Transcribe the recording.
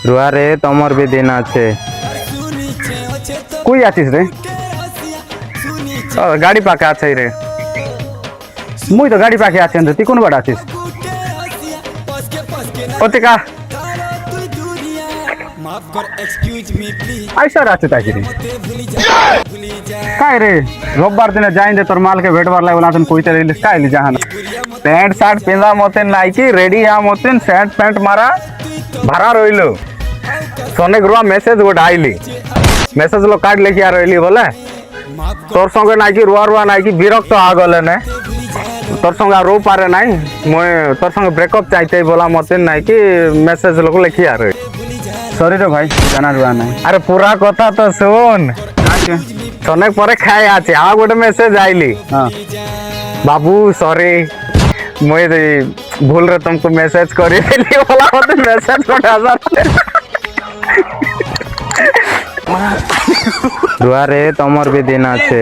দুয়ারে তোমার भी दिन আছে। কই আছিস রে? গাড়ি পাকে আছে রে। মুই তো গাড়ি পাখি আছি, তুই কোন বাড়ি আছিস? ওতিকা আইসার আছে তাই রে। কাই রে রোববার দিনে যাই দে তোর মালকে ভেটবার লাগে বলা কইতে রইলিস কাইলি জাহান। প্যান্ট শার্ট পিঁধা মতেন নাইকি রেডি হওয়া মতেন শার্ট প্যান্ট মারা ভাড়া রইল অনেক রুয়া মেসেজ গোটা আইলি মেসেজ লো কার্ড লেখি আর রইলি বলে তোর সঙ্গে নাইকি রুয়া রুয়া নাইকি বিরক্ত আগলে না তোর সঙ্গে আর রো পারে নাই মই তোর সঙ্গে ব্রেকআপ চাইতে বলা মতেন নাইকি মেসেজ লোক লেখি আর সরি রে ভাই, জানার রুয়া নাই। আরে পুরা কথা তো শুন আচ্ছা অনেক পরে খাই আছে আর গোটে মেসেজ আইলি হ্যাঁ बाबू सॉरी मुझे भूल रहा तुमको मैसेज करी बोला होते मैसेज को दुआरे तमर भी दिन আছে